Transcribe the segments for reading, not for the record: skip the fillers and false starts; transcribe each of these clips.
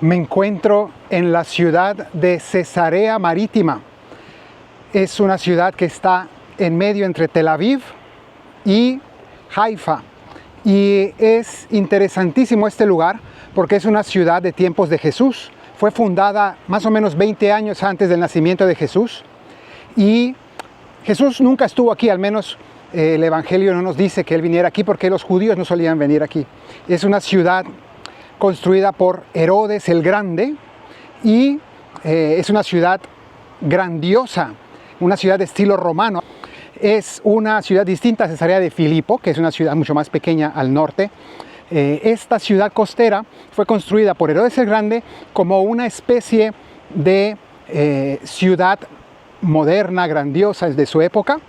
Me encuentro en la ciudad de Cesarea Marítima. Es una ciudad que está en medio entre Tel Aviv y Haifa. Y es interesantísimo este lugar porque es una ciudad de tiempos de Jesús. Fue fundada más o menos 20 años antes del nacimiento de Jesús. Y Jesús nunca estuvo aquí, al menos el Evangelio no nos dice que Él viniera aquí porque los judíos no solían venir aquí. Es una ciudad construida por Herodes el Grande y es una ciudad grandiosa, una ciudad de estilo romano. Es una ciudad distinta a Cesarea de Filipo, que es una ciudad mucho más pequeña al norte. Esta ciudad costera fue construida por Herodes el Grande como una especie de ciudad moderna, grandiosa de su época,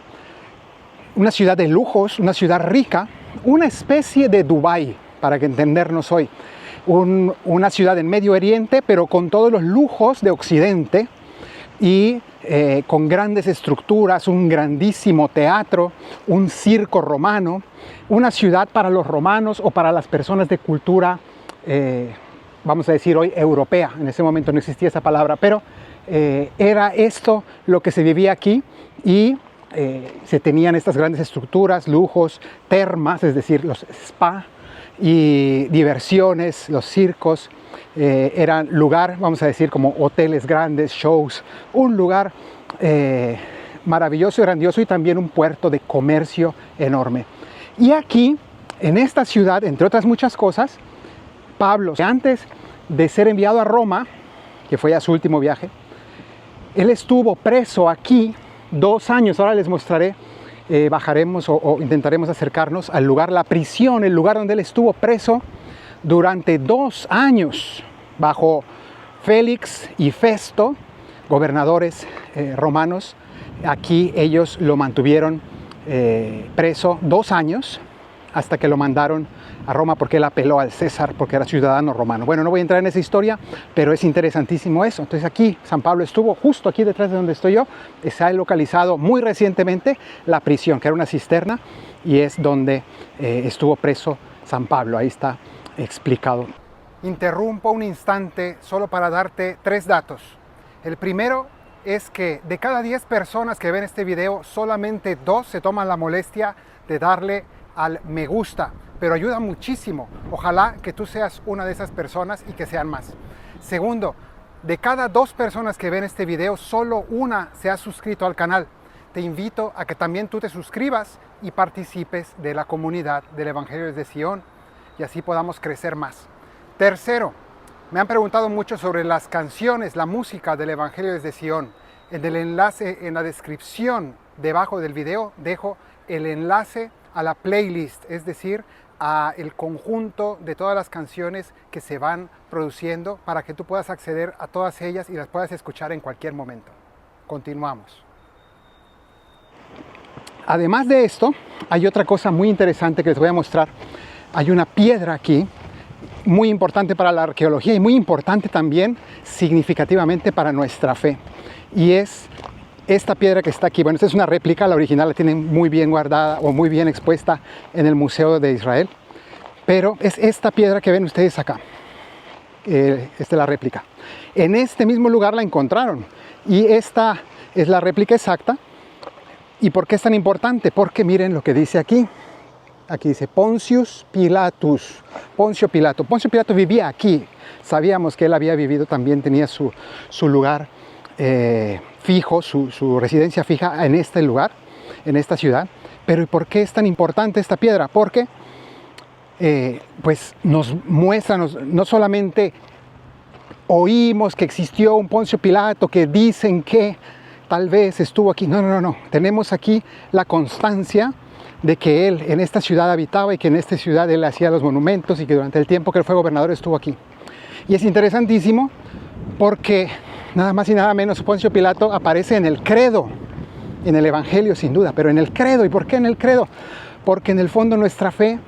una ciudad de lujos, una ciudad rica, una especie de Dubái, para que entendernos hoy. Una ciudad en Medio Oriente, pero con todos los lujos de Occidente y con grandes estructuras, un grandísimo teatro, un circo romano, una ciudad para los romanos o para las personas de cultura, vamos a decir hoy, europea. En ese momento no existía esa palabra, pero era esto lo que se vivía aquí y se tenían estas grandes estructuras, lujos, termas, es decir, los spa, y diversiones, los circos, eran lugar, vamos a decir, como hoteles grandes, shows, un lugar maravilloso y grandioso y también un puerto de comercio enorme. Y aquí, en esta ciudad, entre otras muchas cosas, Pablo, antes de ser enviado a Roma, que fue ya su último viaje, él estuvo preso aquí 2 años. Ahora les mostraré. Bajaremos o intentaremos acercarnos al lugar, la prisión, el lugar donde él estuvo preso durante 2 años bajo Félix y Festo, gobernadores romanos. Aquí ellos lo mantuvieron preso 2 años hasta que lo mandaron a Roma porque él apeló al César porque era ciudadano romano. Bueno, no voy a entrar en esa historia, pero es interesantísimo eso. Entonces aquí San Pablo estuvo justo aquí detrás de donde estoy yo. Se ha localizado muy recientemente la prisión, que era una cisterna, y es donde estuvo preso San Pablo. Ahí está explicado. Interrumpo un instante solo para darte 3 datos. El primero es que de cada 10 personas que ven este video, solamente 2 se toman la molestia de darle al me gusta, pero ayuda muchísimo. Ojalá que tú seas una de esas personas y que sean más. Segundo, de cada 2 personas que ven este video, solo una se ha suscrito al canal. Te invito a que también tú te suscribas y participes de la comunidad del Evangelio de Sion y así podamos crecer más. Tercero, me han preguntado mucho sobre las canciones, la música del Evangelio de Sion. En el enlace en la descripción debajo del video dejo el enlace a la playlist, es decir, a el conjunto de todas las canciones que se van produciendo para que tú puedas acceder a todas ellas y las puedas escuchar en cualquier momento. Continuamos. Además de esto, hay otra cosa muy interesante que les voy a mostrar. Hay una piedra aquí, muy importante para la arqueología y muy importante también significativamente para nuestra fe. Y es esta piedra que está aquí. Bueno, esta es una réplica, la original la tienen muy bien guardada o muy bien expuesta en el Museo de Israel. Pero es esta piedra que ven ustedes acá. Esta es la réplica. En este mismo lugar la encontraron. Y esta es la réplica exacta. ¿Y por qué es tan importante? Porque miren lo que dice aquí. Aquí dice Poncius Pilatus. Poncio Pilato. Poncio Pilato vivía aquí. Sabíamos que él había vivido, también tenía su lugar fijo, su residencia fija en este lugar, en esta ciudad. Pero ¿y por qué es tan importante esta piedra? Porque pues nos muestra, no solamente oímos que existió un Poncio Pilato, que dicen que tal vez estuvo aquí. No. Tenemos aquí la constancia de que él en esta ciudad habitaba y que en esta ciudad él hacía los monumentos y que durante el tiempo que él fue gobernador estuvo aquí. Y es interesantísimo porque nada más y nada menos Poncio Pilato aparece en el credo, en el Evangelio sin duda, pero en el credo. ¿Y por qué en el credo? Porque en el fondo nuestra fe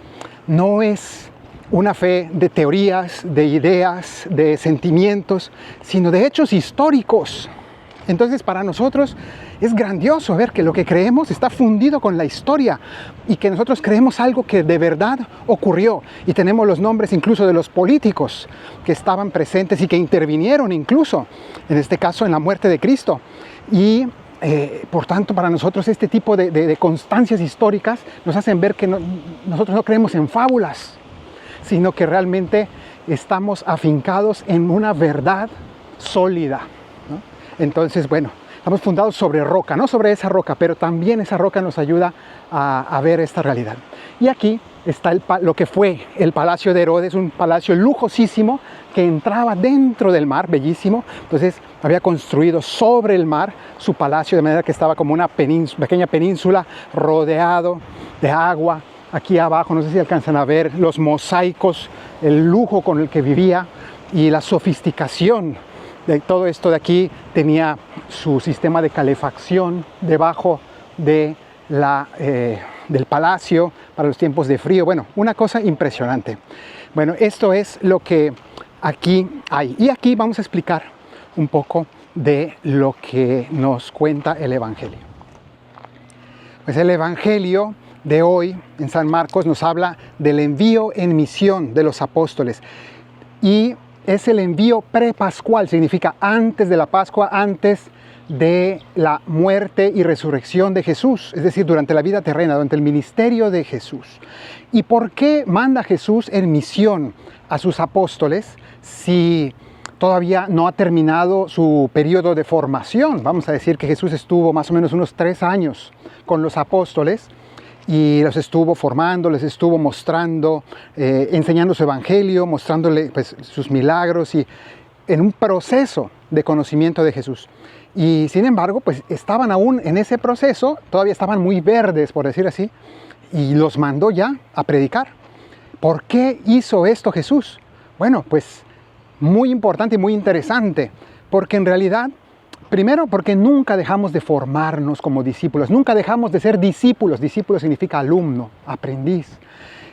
no es una fe de teorías, de ideas, de sentimientos, sino de hechos históricos. Entonces para nosotros es grandioso ver que lo que creemos está fundido con la historia y que nosotros creemos algo que de verdad ocurrió. Y tenemos los nombres incluso de los políticos que estaban presentes y que intervinieron incluso, en este caso, en la muerte de Cristo. Y por tanto, para nosotros este tipo de constancias históricas nos hacen ver que nosotros no creemos en fábulas, sino que realmente estamos afincados en una verdad sólida, ¿no? Entonces, bueno, estamos fundados sobre roca, no sobre esa roca, pero también esa roca nos ayuda a ver esta realidad. Y aquí está lo que fue el Palacio de Herodes, un palacio lujosísimo que entraba dentro del mar, bellísimo. Entonces había construido sobre el mar su palacio, de manera que estaba como una pequeña península rodeado de agua. Aquí abajo, no sé si alcanzan a ver los mosaicos, el lujo con el que vivía y la sofisticación de todo esto de aquí. Tenía su sistema de calefacción debajo de del palacio para los tiempos de frío. Bueno, una cosa impresionante. Bueno, esto es lo que aquí hay. Y aquí vamos a explicar un poco de lo que nos cuenta el Evangelio. Pues el Evangelio de hoy en San Marcos nos habla del envío en misión de los apóstoles. Y es el envío prepascual, significa antes de la Pascua, antes de la muerte y resurrección de Jesús, es decir, durante la vida terrena, durante el ministerio de Jesús. ¿Y por qué manda Jesús en misión a sus apóstoles si todavía no ha terminado su periodo de formación? Vamos a decir que Jesús estuvo más o menos unos 3 años con los apóstoles y los estuvo formando, les estuvo mostrando, enseñando su evangelio, mostrándole pues, sus milagros y en un proceso de conocimiento de Jesús. Y sin embargo, pues estaban aún en ese proceso, todavía estaban muy verdes, por decir así, y los mandó ya a predicar. ¿Por qué hizo esto Jesús? Bueno, pues muy importante y muy interesante, porque en realidad, primero porque nunca dejamos de formarnos como discípulos, nunca dejamos de ser discípulos. Discípulo significa alumno, aprendiz.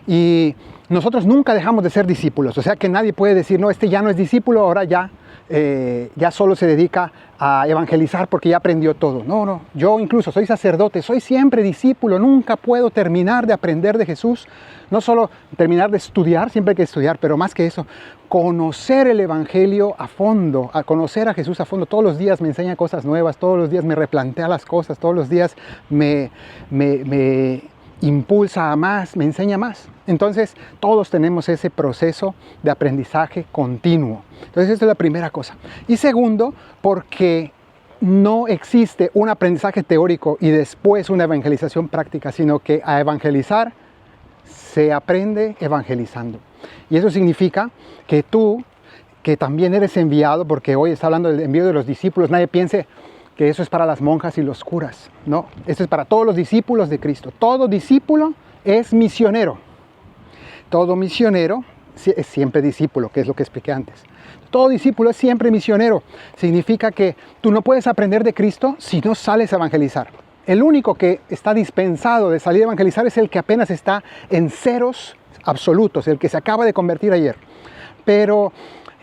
Y nosotros nunca dejamos de ser discípulos, o sea que nadie puede decir, no, este ya no es discípulo, ahora ya solo se dedica a evangelizar porque ya aprendió todo. No, yo incluso soy sacerdote, soy siempre discípulo, nunca puedo terminar de aprender de Jesús, no solo terminar de estudiar, siempre hay que estudiar, pero más que eso, conocer el Evangelio a fondo, a conocer a Jesús a fondo. Todos los días me enseña cosas nuevas, todos los días me replantea las cosas, todos los días me impulsa a más, me enseña más. Entonces, todos tenemos ese proceso de aprendizaje continuo. Entonces, esta es la primera cosa. Y segundo, porque no existe un aprendizaje teórico y después una evangelización práctica, sino que a evangelizar se aprende evangelizando. Y eso significa que tú, que también eres enviado, porque hoy está hablando del envío de los discípulos, nadie piense que eso es para las monjas y los curas. No, esto es para todos los discípulos de Cristo. Todo discípulo es misionero. Todo misionero es siempre discípulo, que es lo que expliqué antes. Todo discípulo es siempre misionero. Significa que tú no puedes aprender de Cristo si no sales a evangelizar. El único que está dispensado de salir a evangelizar es el que apenas está en ceros absolutos, el que se acaba de convertir ayer. Pero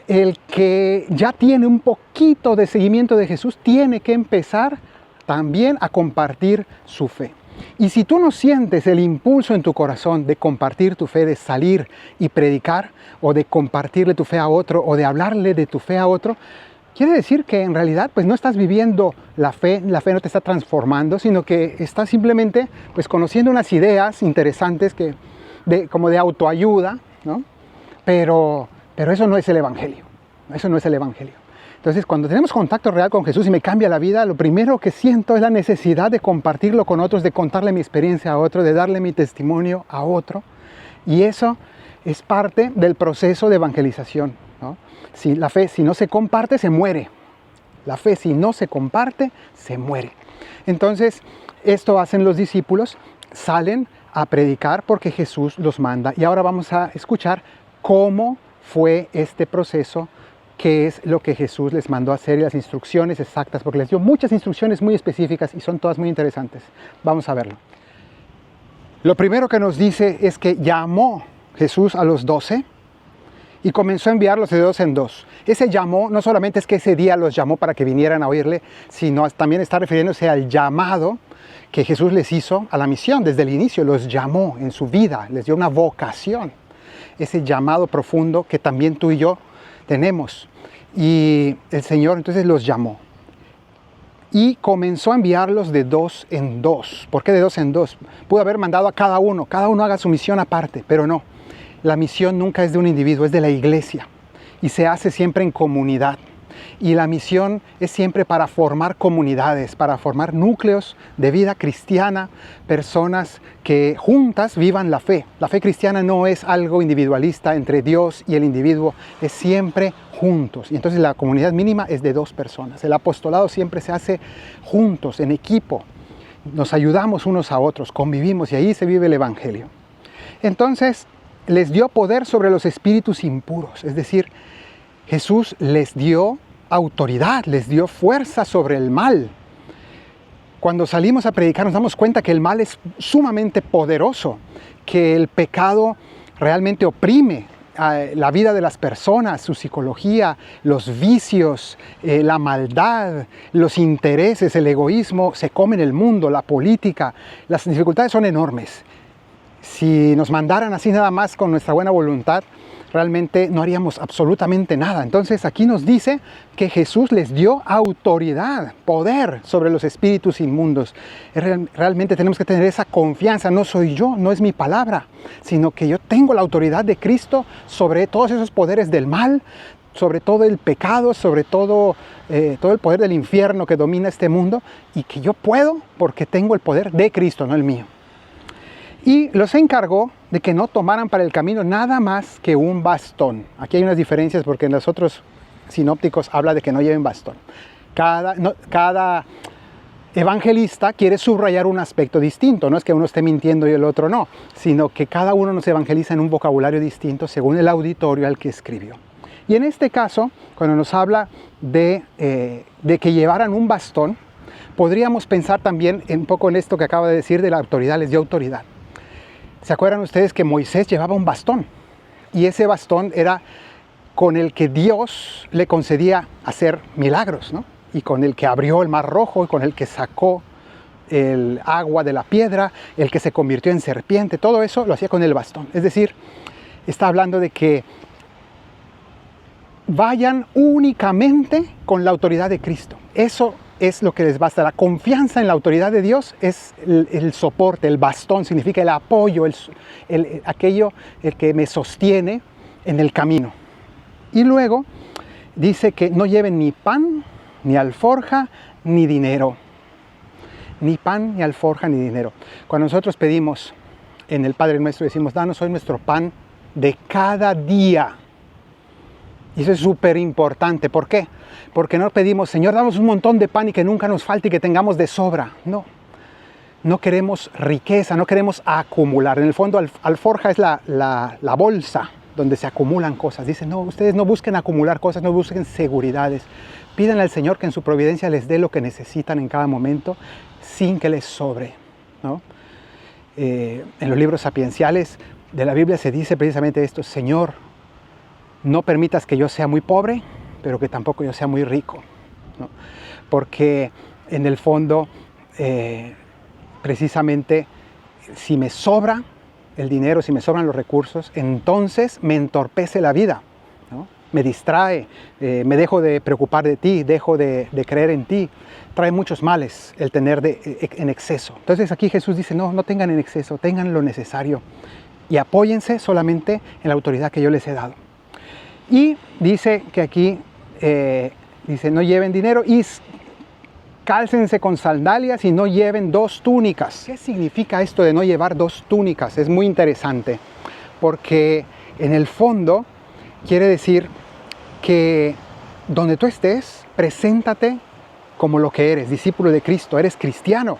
el que ya tiene un poquito de seguimiento de Jesús tiene que empezar también a compartir su fe. Y si tú no sientes el impulso en tu corazón de compartir tu fe, de salir y predicar, o de compartirle tu fe a otro, o de hablarle de tu fe a otro, quiere decir que en realidad pues no estás viviendo la fe no te está transformando, sino que estás simplemente pues conociendo unas ideas interesantes como de autoayuda, ¿no? Pero eso no es el Evangelio, eso no es el Evangelio. Entonces, cuando tenemos contacto real con Jesús y me cambia la vida, lo primero que siento es la necesidad de compartirlo con otros, de contarle mi experiencia a otro, de darle mi testimonio a otro. Y eso es parte del proceso de evangelización, ¿no? Si la fe, si no se comparte, se muere. La fe, si no se comparte, se muere. Entonces, esto hacen los discípulos, salen a predicar porque Jesús los manda. Y ahora vamos a escuchar cómo fue este proceso, qué es lo que Jesús les mandó a hacer y las instrucciones exactas, porque les dio muchas instrucciones muy específicas y son todas muy interesantes. Vamos a verlo. Lo primero que nos dice es que llamó Jesús a los 12 y comenzó a enviarlos de dos en dos. Ese llamó, no solamente es que ese día los llamó para que vinieran a oírle, sino también está refiriéndose al llamado que Jesús les hizo a la misión. Desde el inicio los llamó en su vida, les dio una vocación, ese llamado profundo que también tú y yo tenemos. Y el Señor entonces los llamó y comenzó a enviarlos de dos en dos. ¿Por qué de dos en dos? Pudo haber mandado a cada uno haga su misión aparte, pero no. La misión nunca es de un individuo, es de la iglesia y se hace siempre en comunidad. Y la misión es siempre para formar comunidades, para formar núcleos de vida cristiana, personas que juntas vivan la fe. La fe cristiana no es algo individualista entre Dios y el individuo, es siempre juntos. Y entonces la comunidad mínima es de dos personas. El apostolado siempre se hace juntos, en equipo. Nos ayudamos unos a otros, convivimos y ahí se vive el evangelio. Entonces, les dio poder sobre los espíritus impuros, es decir, Jesús les dio autoridad, les dio fuerza sobre el mal. Cuando salimos a predicar nos damos cuenta que el mal es sumamente poderoso, que el pecado realmente oprime la vida de las personas, su psicología, los vicios, la maldad, los intereses, el egoísmo, se comen el mundo, la política, las dificultades son enormes. Si nos mandaran así nada más con nuestra buena voluntad, realmente no haríamos absolutamente nada. Entonces aquí nos dice que Jesús les dio autoridad, poder sobre los espíritus inmundos. Realmente tenemos que tener esa confianza. No soy yo, no es mi palabra, sino que yo tengo la autoridad de Cristo sobre todos esos poderes del mal, sobre todo el pecado, sobre todo el poder del infierno que domina este mundo, y que yo puedo porque tengo el poder de Cristo, no el mío. Y los encargó de que no tomaran para el camino nada más que un bastón. Aquí hay unas diferencias porque en los otros sinópticos habla de que no lleven bastón. Cada evangelista quiere subrayar un aspecto distinto. No es que uno esté mintiendo y el otro no, sino que cada uno nos evangeliza en un vocabulario distinto según el auditorio al que escribió. Y en este caso, cuando nos habla de que llevaran un bastón, podríamos pensar también un poco en esto que acaba de decir de la autoridad, les dio autoridad. ¿Se acuerdan ustedes que Moisés llevaba un bastón? Y ese bastón era con el que Dios le concedía hacer milagros, ¿no? Y con el que abrió el Mar Rojo, y con el que sacó el agua de la piedra, el que se convirtió en serpiente, todo eso lo hacía con el bastón. Es decir, está hablando de que vayan únicamente con la autoridad de Cristo. Eso es lo que les basta. La confianza en la autoridad de Dios es el soporte, el bastón, significa el apoyo, el que me sostiene en el camino. Y luego dice que no lleven ni pan, ni alforja, ni dinero. Ni pan, ni alforja, ni dinero. Cuando nosotros pedimos en el Padre Nuestro, decimos, danos hoy nuestro pan de cada día. Y eso es súper importante. ¿Por qué? Porque no pedimos, Señor, damos un montón de pan y que nunca nos falte y que tengamos de sobra. No. No queremos riqueza, no queremos acumular. En el fondo, alforja es la bolsa donde se acumulan cosas. Dice, no, ustedes no busquen acumular cosas, no busquen seguridades. Pídanle al Señor que en su providencia les dé lo que necesitan en cada momento sin que les sobre, ¿no? En los libros sapienciales de la Biblia se dice precisamente esto, Señor, no permitas que yo sea muy pobre, pero que tampoco yo sea muy rico, ¿no? Porque en el fondo, precisamente, si me sobra el dinero, si me sobran los recursos, entonces me entorpece la vida, ¿no? Me distrae, me dejo de preocupar de ti, dejo de creer en ti. Trae muchos males el tener en exceso. Entonces aquí Jesús dice, no tengan en exceso, tengan lo necesario y apóyense solamente en la autoridad que yo les he dado. Y dice que aquí, dice, no lleven dinero y cálcense con sandalias y no lleven 2 túnicas. ¿Qué significa esto de no llevar 2 túnicas? Es muy interesante, porque en el fondo quiere decir que donde tú estés, preséntate como lo que eres, discípulo de Cristo, eres cristiano.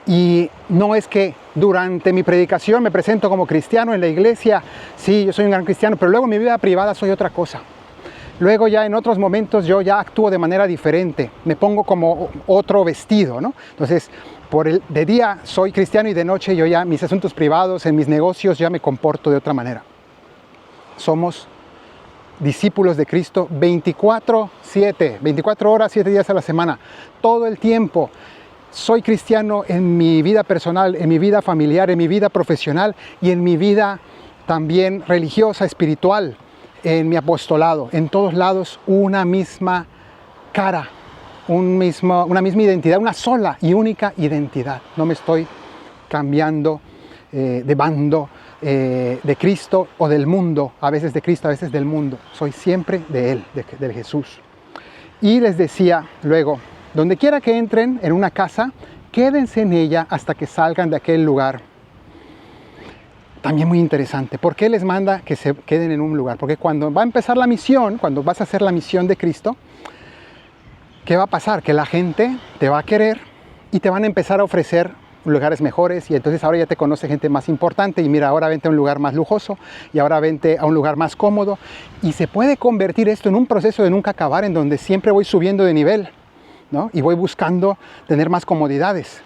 Y no es que durante mi predicación me presento como cristiano en la iglesia, sí, yo soy un gran cristiano, pero luego en mi vida privada soy otra cosa. Luego ya en otros momentos yo ya actúo de manera diferente, me pongo como otro vestido, ¿no? Entonces, de día soy cristiano y de noche yo ya, mis asuntos privados, en mis negocios ya me comporto de otra manera. Somos discípulos de Cristo 24/7, 24 horas, 7 días a la semana, todo el tiempo. Soy cristiano en mi vida personal, en mi vida familiar, en mi vida profesional y en mi vida también religiosa, espiritual, en mi apostolado. En todos lados una misma cara, una misma identidad, una sola y única identidad. No me estoy cambiando de bando, de Cristo o del mundo, a veces de Cristo, a veces del mundo. Soy siempre de Él, de Jesús. Y les decía luego, donde quiera que entren en una casa, quédense en ella hasta que salgan de aquel lugar. También muy interesante. ¿Por qué les manda que se queden en un lugar? Porque cuando va a empezar la misión, cuando vas a hacer la misión de Cristo, ¿qué va a pasar? Que la gente te va a querer y te van a empezar a ofrecer lugares mejores, y entonces ahora ya te conoce gente más importante y mira, ahora vente a un lugar más lujoso y ahora vente a un lugar más cómodo, y se puede convertir esto en un proceso de nunca acabar, en donde siempre voy subiendo de nivel, ¿no? Y voy buscando tener más comodidades.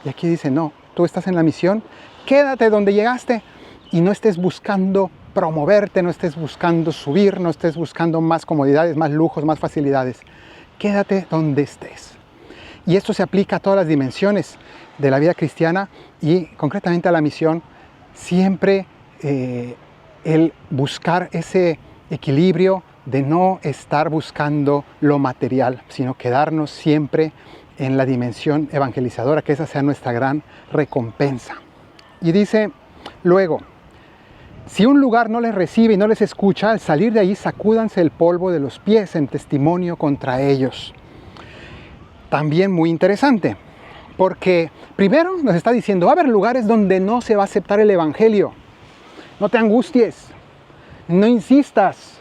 Y aquí dice, no, tú estás en la misión, quédate donde llegaste y no estés buscando promoverte, no estés buscando subir, no estés buscando más comodidades, más lujos, más facilidades. Quédate donde estés. Y esto se aplica a todas las dimensiones de la vida cristiana y concretamente a la misión. Siempre el buscar ese equilibrio de no estar buscando lo material, sino quedarnos siempre en la dimensión evangelizadora, que esa sea nuestra gran recompensa. Y dice luego, si un lugar no les recibe y no les escucha, al salir de ahí sacúdanse el polvo de los pies en testimonio contra ellos. También muy interesante, porque primero nos está diciendo, va a haber lugares donde no se va a aceptar el evangelio. No te angusties, no insistas.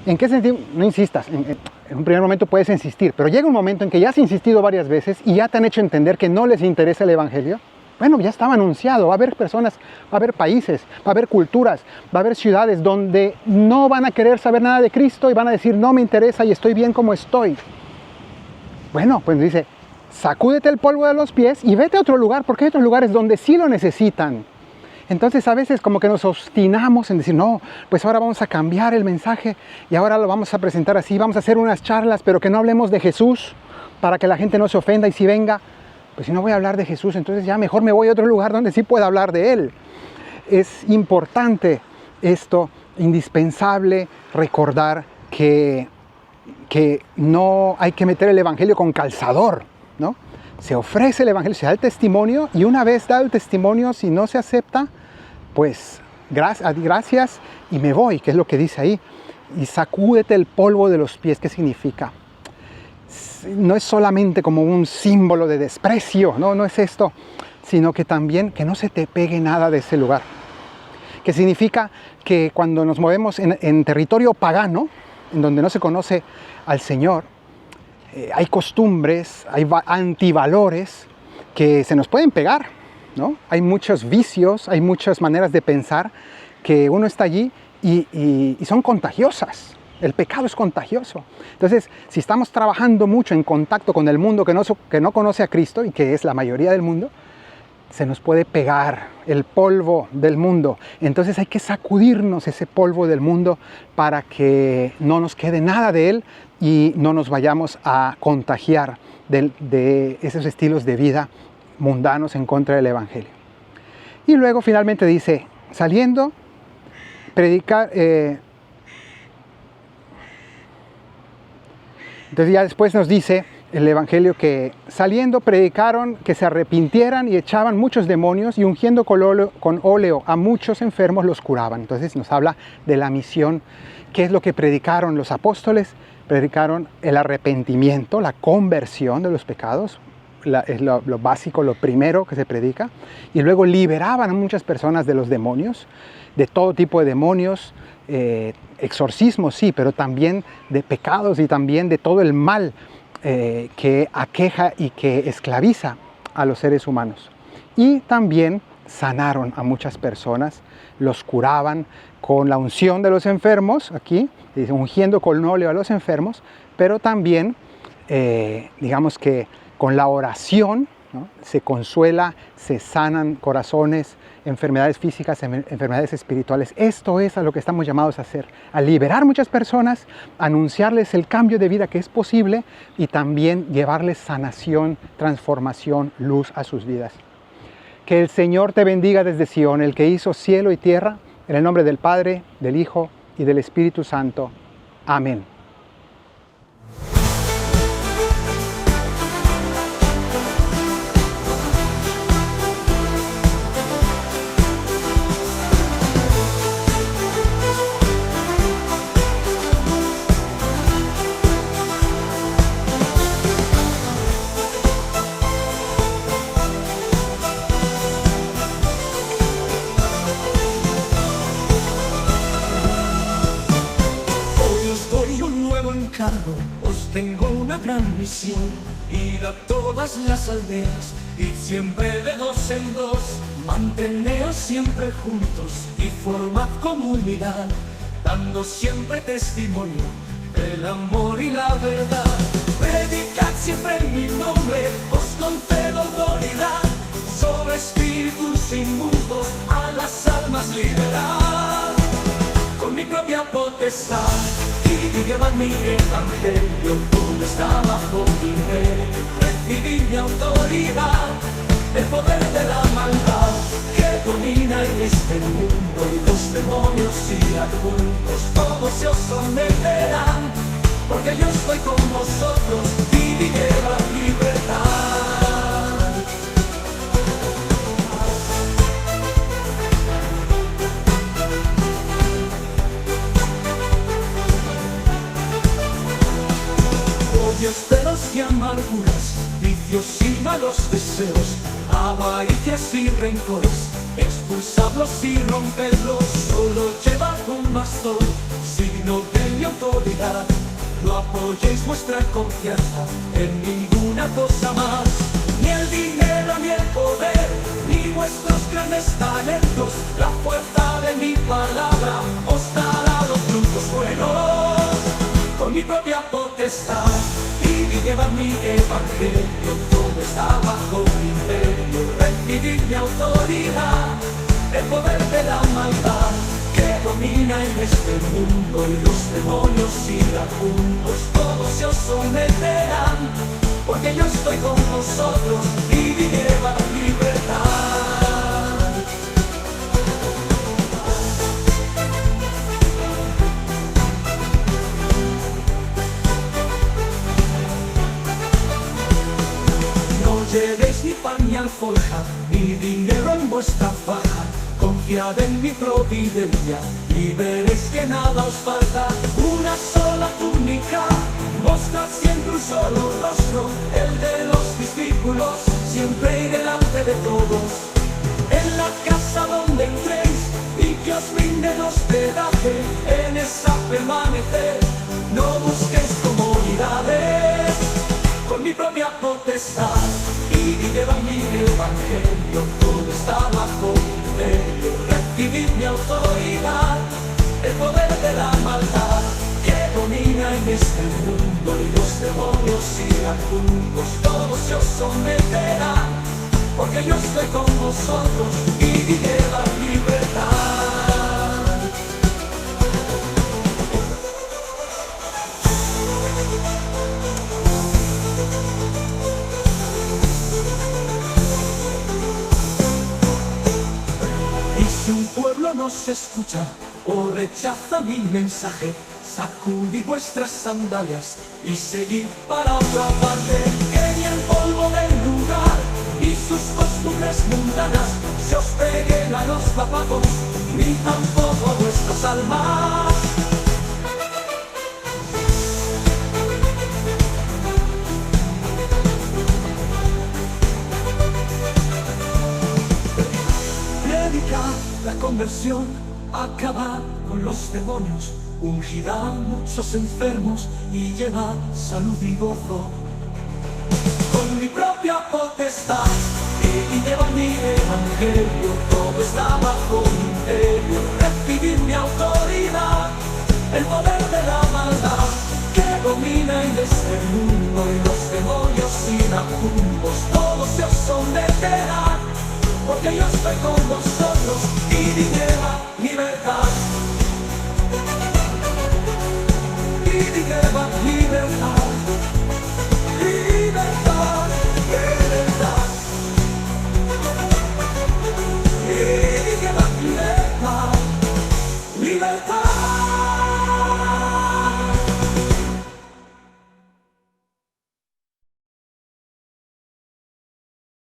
¿En qué sentido? No insistas. En un primer momento puedes insistir, pero llega un momento en que ya has insistido varias veces y ya te han hecho entender que no les interesa el evangelio. Bueno, ya estaba anunciado, va a haber personas, va a haber países, va a haber culturas, va a haber ciudades donde no van a querer saber nada de Cristo y van a decir, no me interesa y estoy bien como estoy. Bueno, pues dice, sacúdete el polvo de los pies y vete a otro lugar, porque hay otros lugares donde sí lo necesitan. Entonces a veces como que nos obstinamos en decir, no, pues ahora vamos a cambiar el mensaje y ahora lo vamos a presentar así, vamos a hacer unas charlas, pero que no hablemos de Jesús para que la gente no se ofenda, y si venga, pues si no voy a hablar de Jesús, entonces ya mejor me voy a otro lugar donde sí pueda hablar de Él. Es importante esto, indispensable recordar que no hay que meter el evangelio con calzador, ¿no? Se ofrece el evangelio, se da el testimonio, y una vez dado el testimonio, si no se acepta, pues gracias y me voy, que es lo que dice ahí. Y sacúdete el polvo de los pies. ¿Qué significa? No es solamente como un símbolo de desprecio, no es esto, sino que también que no se te pegue nada de ese lugar. Que significa que cuando nos movemos en territorio pagano, en donde no se conoce al Señor, hay costumbres, hay antivalores que se nos pueden pegar, ¿no? Hay muchos vicios, hay muchas maneras de pensar que uno está allí y son contagiosas. El pecado es contagioso. Entonces, si estamos trabajando mucho en contacto con el mundo que no conoce a Cristo, y que es la mayoría del mundo, se nos puede pegar el polvo del mundo. Entonces hay que sacudirnos ese polvo del mundo para que no nos quede nada de él y no nos vayamos a contagiar de esos estilos de vida mundanos en contra del evangelio. Y luego finalmente dice, saliendo, predicar. Entonces ya después nos dice el evangelio que saliendo predicaron que se arrepintieran y echaban muchos demonios, y ungiendo con óleo a muchos enfermos los curaban. Entonces nos habla de la misión. ¿Qué es lo que predicaron los apóstoles? Predicaron el arrepentimiento, la conversión de los pecados. Es lo básico, lo primero que se predica. Y luego liberaban a muchas personas de los demonios, de todo tipo de demonios, exorcismos sí, pero también de pecados y también de todo el mal que aqueja y que esclaviza a los seres humanos. Y también sanaron a muchas personas, los curaban con la unción de los enfermos, aquí dice ungiendo con óleo a los enfermos, pero también digamos que con la oración, ¿no? Se consuela, se sanan corazones enfermedades físicas, enfermedades espirituales. Esto es a lo que estamos llamados a hacer, a liberar muchas personas, anunciarles el cambio de vida que es posible y también llevarles sanación, transformación, luz a sus vidas. Que el Señor te bendiga desde Sion, el que hizo cielo y tierra, en el nombre del Padre, del Hijo y del Espíritu Santo. Amén. Os tengo una gran misión, ir a todas las aldeas y siempre de dos en dos, manteneos siempre juntos y formad comunidad, dando siempre testimonio del amor y la verdad. Predicad siempre en mi nombre, os concedo autoridad sobre espíritus inmundos, a las almas liberad con mi propia potestad. Y llevad mi evangelio, todo está bajo mi rey. Recibid mi autoridad, el poder de la maldad que domina en este mundo, y los demonios iracundos todos se os someterán, porque yo estoy con vosotros y llevad libertad. Celos y amarguras, vicios y malos deseos, avaricias y rencores, expulsadlos y rompedlos. Solo llevad un bastón, signo de mi autoridad. No apoyéis vuestra confianza en ninguna cosa más, ni el dinero ni el poder, ni vuestros grandes talentos. La fuerza de mi palabra os dará los frutos buenos con mi propia potestad. Y llevad mi evangelio, todo está bajo mi imperio. Recibid mi autoridad, el poder de la maldad que domina en este mundo, y los demonios iracundos todos se os someterán, porque yo estoy con vosotros y llevad libertad. Llevéis ni pan ni alforja, ni dinero en vuestra faja. Confiad en mi providencia y veréis que nada os falta. Una sola túnica, mostrad siempre un solo rostro, el de los discípulos, siempre delante de todos. En la casa donde entréis y que os brinden hospedaje, en esa permaneced, no busquéis comodidades, con mi propia potestad. Y llevad mi evangelio, todo está bajo mi imperio. Recibid mi autoridad, el poder de la maldad que domina en este mundo, y los demonios iracundos todos se os someterán, porque yo estoy con vosotros y llevad libertad. Si un pueblo no se escucha o rechaza mi mensaje, sacudid vuestras sandalias y seguid para otra parte. Que ni el polvo del lugar y sus costumbres mundanas se os peguen a los zapatos, ni tampoco a vuestras almas. La conversión, acabar con los demonios, ungir a muchos enfermos y llevar salud y gozo. Con mi propia potestad y llevar mi evangelio, todo está bajo mi imperio. Recibid mi autoridad, el poder de la maldad que domina en este mundo, y los demonios iracundos todos se os someterán, porque que yo estoy con vosotros y diré